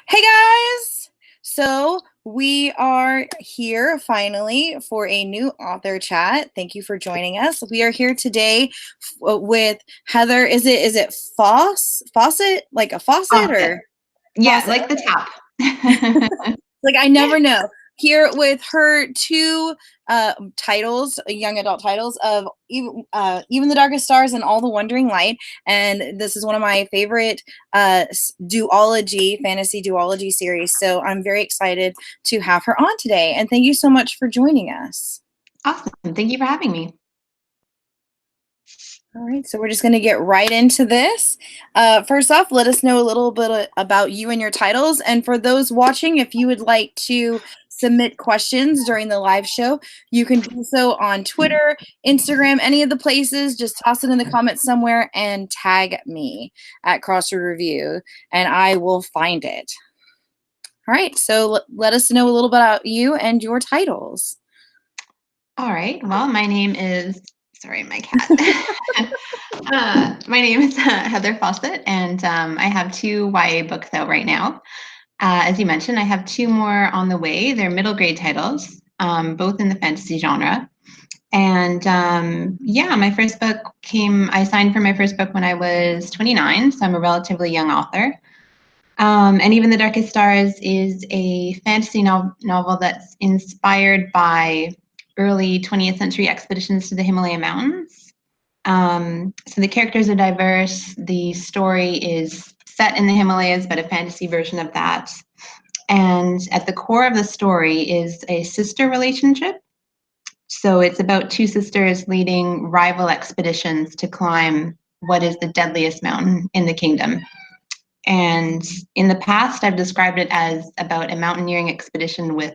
Hey guys! So we are here finally for a new author chat. Thank you for joining us. We are here today with Heather. Is it Fawcett? Like a faucet Faucet. or Yeah, faucet? like the tap. Like I never know. Here with her two titles, young adult titles of Even the Darkest Stars and All the Wandering Light. And this is one of my favorite duology, fantasy duology series. So I'm very excited to have her on today. And thank you so much for joining us. Awesome. Thank you for having me. All right, so we're just going to get right into this. First off, let us know a little bit about you and your titles. And for those watching, if you would like to submit questions during the live show, you can do so on Twitter, Instagram, any of the places. Just toss it in the comments somewhere and tag me at Crossword Review, and I will find it. All right, so let us know a little bit about you and your titles. All right. Well, my name is, sorry, my cat. My name is Heather Fawcett, and I have two YA books out right now. As you mentioned, I have two more on the way. They're middle grade titles, both in the fantasy genre. And yeah, my first book I signed for my first book when I was 29, so I'm a relatively young author. And Even the Darkest Stars is a fantasy novel that's inspired by early 20th century expeditions to the Himalaya Mountains. So the characters are diverse. The story is set in the Himalayas, but a fantasy version of that. And at the core of the story is a sister relationship. So it's about two sisters leading rival expeditions to climb what is the deadliest mountain in the kingdom. And in the past, I've described it as about a mountaineering expedition with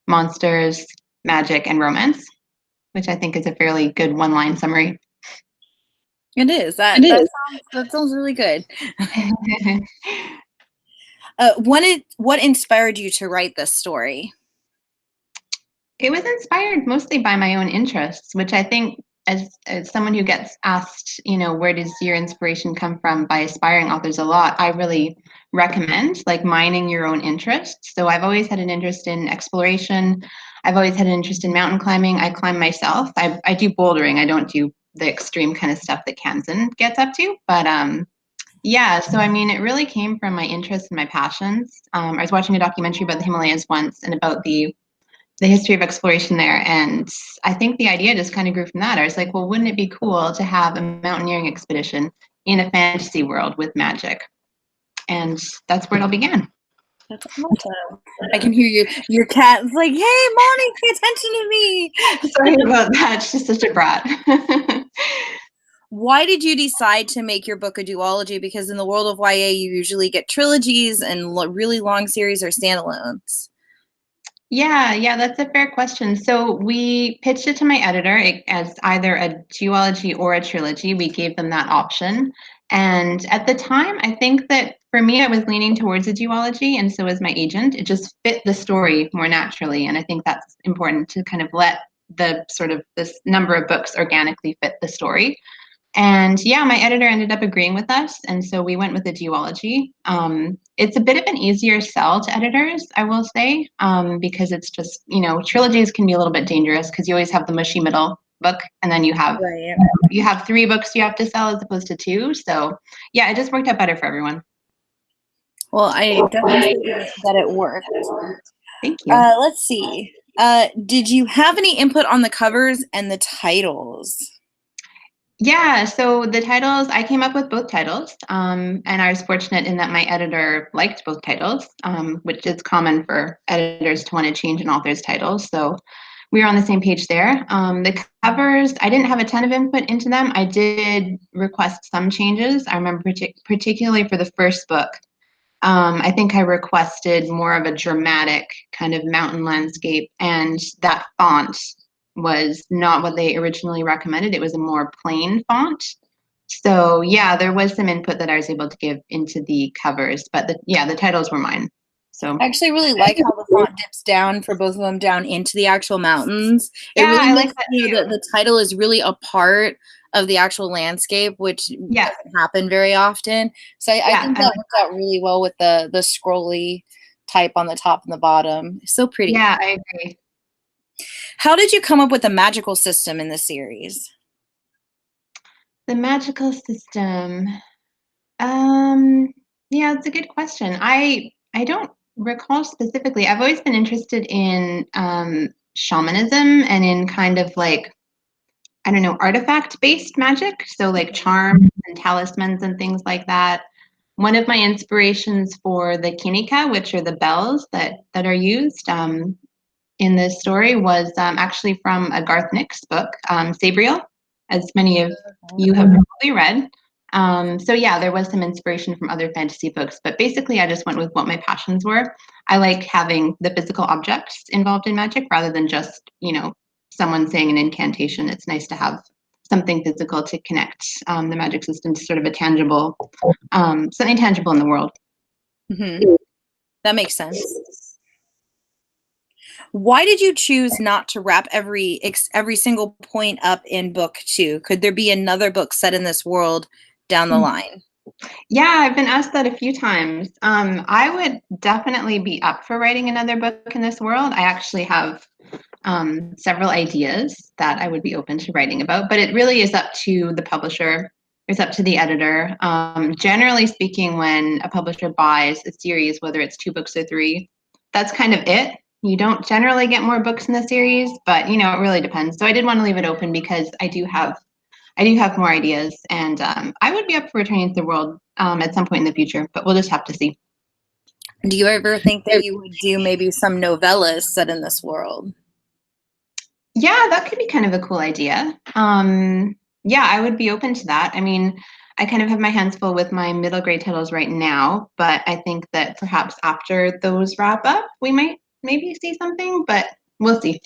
monsters, magic, and romance, which I think is a fairly good one-line summary. It is. That sounds really good. What inspired you to write this story? It was inspired mostly by my own interests, which I think as someone who gets asked, where does your inspiration come from by aspiring authors a lot, I really recommend like mining your own interests. So I've always had an interest in exploration. I've always had an interest in mountain climbing. I climb myself. I do bouldering. I don't do the extreme kind of stuff that Kansan gets up to, but yeah, so I mean, it really came from my interests and my passions. I was watching a documentary about the Himalayas once and about the history of exploration there. And I think the idea just kind of grew from that. I was like, well, wouldn't it be cool to have a mountaineering expedition in a fantasy world with magic? And that's where it all began. That's awesome. I can hear your cat's like, hey, Mommy, pay attention to me. Sorry about that. She's such a brat. Why did you decide to make your book a duology? Because in the world of YA, you usually get trilogies and really long series or standalones. Yeah, that's a fair question. So we pitched it to my editor as either a duology or a trilogy. We gave them that option. And at the time, I think that for me, I was leaning towards a duology, and so was my agent. It just fit the story more naturally. And I think that's important to kind of let the sort of this number of books organically fit the story. And yeah, my editor ended up agreeing with us, and so we went with the duology. It's a bit of an easier sell to editors, I will say, because it's just, trilogies can be a little bit dangerous because you always have the mushy middle book, and then you have three books you have to sell as opposed to two. So yeah, it just worked out better for everyone. Well, I definitely think that it worked. Thank you. Let's see. Did you have any input on the covers and the titles? Yeah, so the titles, I came up with both titles, and I was fortunate in that my editor liked both titles, which is common for editors to want to change an author's title. So we were on the same page there. The covers, I didn't have a ton of input into them. I did request some changes. I remember particularly for the first book, I think I requested more of a dramatic kind of mountain landscape, and that font was not what they originally recommended. It was a more plain font. So yeah, there was some input that I was able to give into the covers, but the titles were mine. So I actually really like how the font dips down for both of them down into the actual mountains. It yeah, really I makes like that too. the title is really a part of the actual landscape, which Yeah, doesn't happen very often. So I yeah, think I that like worked out really well with the scrolly type on the top and the bottom. So pretty. yeah, I agree. How did you come up with the magical system in the series? The magical system. Um, yeah, it's a good question. I don't recall specifically. I've always been interested in shamanism and in kind of like, I don't know, artifact-based magic. So like charms and talismans and things like that. One of my inspirations for the kinika, which are the bells that are used in this story, was actually from a Garth Nix book, Sabriel, as many of you have probably read. So yeah, there was some inspiration from other fantasy books, but basically I just went with what my passions were. I like having the physical objects involved in magic rather than just, someone saying an incantation. It's nice to have something physical to connect the magic system to sort of a tangible, something tangible in the world. Hmm. That makes sense. Why did you choose not to wrap every single point up in book two? Could there be another book set in this world down the line? Yeah, I've been asked that a few times. I would definitely be up for writing another book in this world. I actually have several ideas that I would be open to writing about, but it really is up to the publisher. It's up to the editor. Generally speaking, when a publisher buys a series, whether it's 2 books or 3, that's kind of it. You don't generally get more books in the series, but it really depends. So I did want to leave it open because I do have more ideas, and I would be up for returning to the world at some point in the future, but we'll just have to see. Do you ever think that you would do maybe some novellas set in this world? Yeah, that could be kind of a cool idea. Yeah, I would be open to that. I mean, I kind of have my hands full with my middle grade titles right now, but I think that perhaps after those wrap up, we might maybe see something, but we'll see.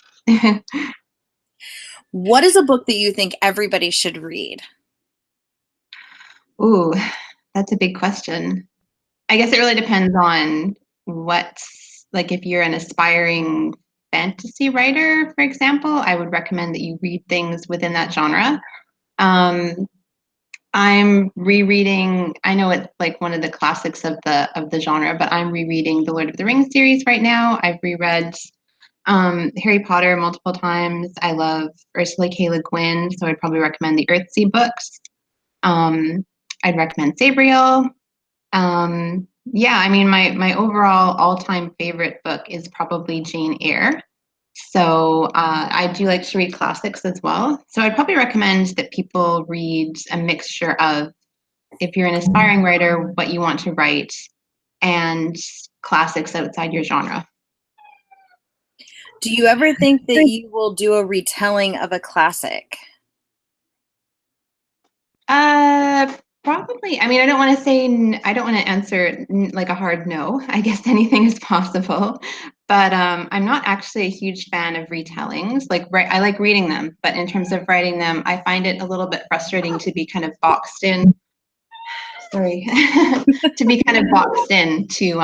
What is a book that you think everybody should read? Ooh, that's a big question. I guess it really depends on what's like if you're an aspiring fantasy writer, for example, I would recommend that you read things within that genre. Um, I'm rereading, I know it's like one of the classics of the genre, but I'm rereading the Lord of the Rings series right now. I've reread Harry Potter multiple times. I love Ursula K. Le Guin, so I'd probably recommend the Earthsea books. Um, I'd recommend Sabriel. Yeah, I mean, my overall all-time favorite book is probably Jane Eyre. So I do like to read classics as well. So I'd probably recommend that people read a mixture of, if you're an aspiring writer, what you want to write, and classics outside your genre. Do you ever think that you will do a retelling of a classic? Uh, Probably. I mean, I don't want to say, I don't want to answer like a hard no. I guess anything is possible. But I'm not actually a huge fan of retellings. Like, I like reading them, but in terms of writing them, I find it a little bit frustrating to be kind of boxed in. Sorry, to be kind of boxed in to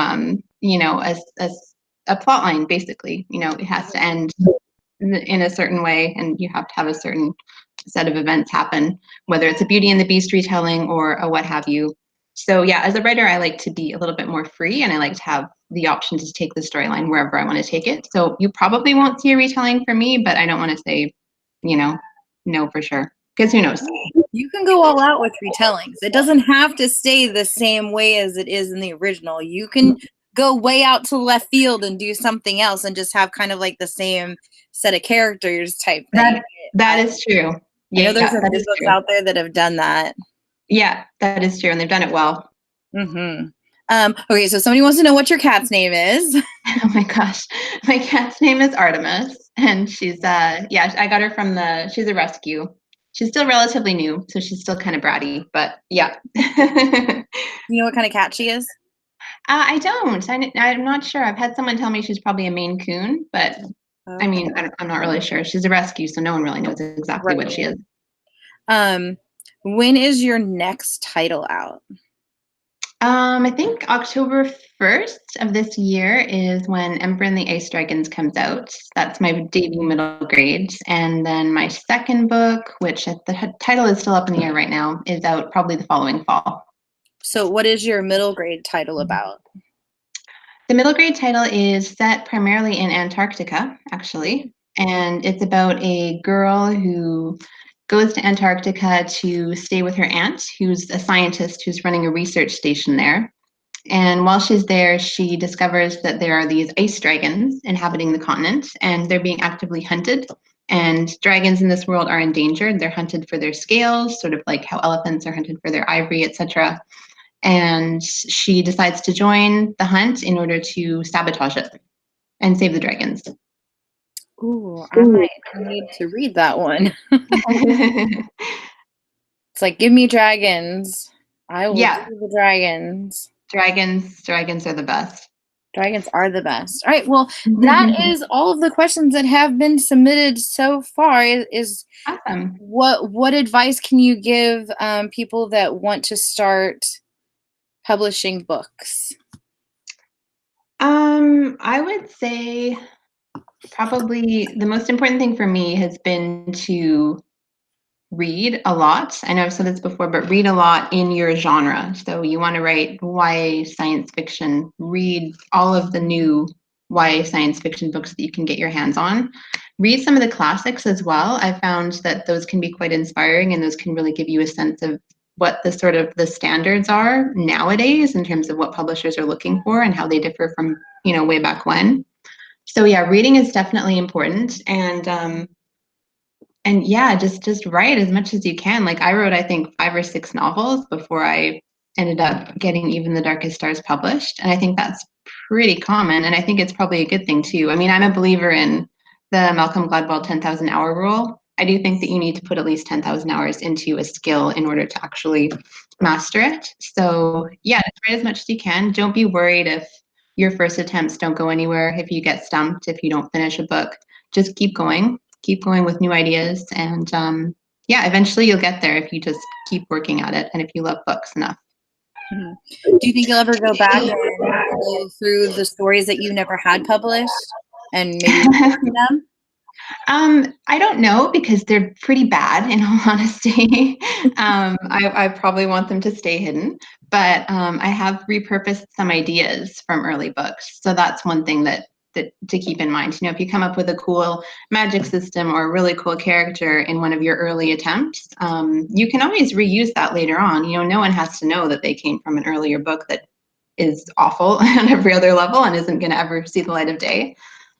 a plot line. Basically, it has to end in a certain way, and you have to have a certain set of events happen, whether it's a Beauty and the Beast retelling or a what have you. So yeah, as a writer, I like to be a little bit more free, and I like to have the option to take the storyline wherever I want to take it. So you probably won't see a retelling for me, but I don't want to say, no for sure, because who knows? You can go all out with retellings. It doesn't have to stay the same way as it is in the original. You can go way out to left field and do something else and just have kind of like the same set of characters type thing. That is true. I know Yeah, there's a that few is books true. out there that have done that. Yeah, that is true, and they've done it well. Hmm. Okay, so somebody wants to know what your cat's name is. Oh my gosh. My cat's name is Artemis, and she's yeah, I got her from she's a rescue. She's still relatively new, so she's still kind of bratty, but yeah. You know what kind of cat she is? I don't. I'm not sure. I've had someone tell me she's probably a Maine Coon, but I Okay. mean, I'm not really sure. She's a rescue, so no one really knows exactly what she Right. is. Um, when is your next title out? I think October 1st of this year is when Emperor and the Ice Dragons comes out. That's my debut middle grade. And then my second book, which the title is still up in the air right now, is out probably the following fall. So what is your middle grade title about? The middle grade title is set primarily in Antarctica, actually. And it's about a girl who goes to Antarctica to stay with her aunt, who's a scientist who's running a research station there. And while she's there, she discovers that there are these ice dragons inhabiting the continent, and they're being actively hunted. And dragons in this world are endangered. They're hunted for their scales, sort of like how elephants are hunted for their ivory, etc. And she decides to join the hunt in order to sabotage it and save the dragons. Ooh, I might need to read that one. It's like, give me dragons. I will do Yeah, the dragons. dragons are the best. Dragons are the best. All right. Well, that is all of the questions that have been submitted so far. Is Awesome. what advice can you give people that want to start publishing books? I would say probably the most important thing for me has been to read a lot. I know I've said this before, but read a lot in your genre. So you want to write YA science fiction, read all of the new YA science fiction books that you can get your hands on. Read some of the classics as well. I found that those can be quite inspiring, and those can really give you a sense of what the sort of the standards are nowadays in terms of what publishers are looking for and how they differ from, way back when. So yeah, reading is definitely important, and yeah, just write as much as you can. Like I wrote, I think 5 or 6 novels before I ended up getting Even the Darkest Stars published, and I think that's pretty common, and I think it's probably a good thing too. I mean, I'm a believer in the Malcolm Gladwell 10,000 hour rule. I do think that you need to put at least 10,000 hours into a skill in order to actually master it. So yeah, just write as much as you can. Don't be worried if your first attempts don't go anywhere, if you get stumped, if you don't finish a book. Just keep going with new ideas, and yeah, eventually you'll get there if you just keep working at it and if you love books enough. Mhm. Do you think you'll ever go back and go through the stories that you never had published and maybe rework them? I don't know, because they're pretty bad, in all honesty. I probably want them to stay hidden, but I have repurposed some ideas from early books. So that's one thing that to keep in mind. If you come up with a cool magic system or a really cool character in one of your early attempts, you can always reuse that later on. No one has to know that they came from an earlier book that is awful on every other level and isn't going to ever see the light of day.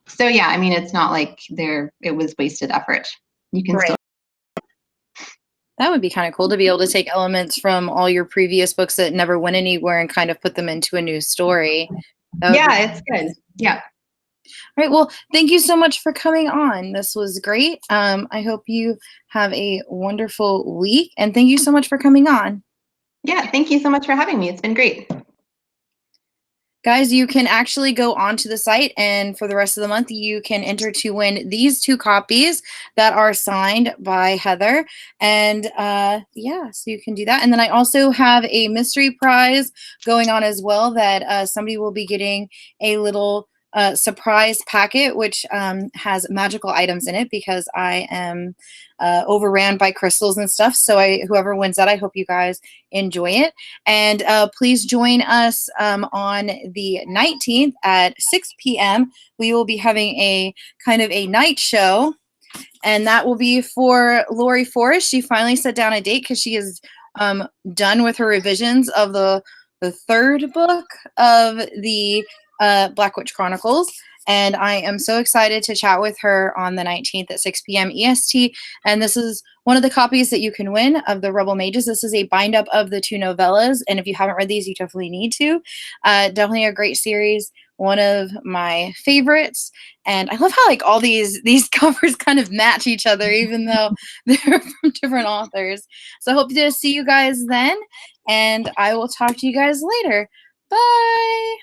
So yeah, I mean, it's not like it was wasted effort. You can Right. still. That would be kind of cool to be able to take elements from all your previous books that never went anywhere and kind of put them into a new story. That would be Yeah, it's good. Yeah. all right. Well, thank you so much for coming on. This was great. I hope you have a wonderful week, and thank you so much for coming on. Yeah, thank you so much for having me. It's been great. Guys, you can actually go onto the site, and for the rest of the month, you can enter to win these 2 copies that are signed by Heather. And yeah, so you can do that. And then I also have a mystery prize going on as well that somebody will be getting a little surprise packet, which has magical items in it because I am overran by crystals and stuff. So whoever wins that, I hope you guys enjoy it. And please join us on the 19th at 6 p.m. We will be having a kind of a night show, and that will be for Lori Forrest. She finally set down a date because she is done with her revisions of the 3rd book of the Black Witch Chronicles. And I am so excited to chat with her on the 19th at 6 p.m. EST. And this is one of the copies that you can win of the Rebel Mages. This is a bind up of the 2 novellas. And if you haven't read these, you definitely need to. Definitely a great series. One of my favorites. And I love how like all these covers kind of match each other, even though they're from different authors. So I hope to see you guys then. And I will talk to you guys later. Bye.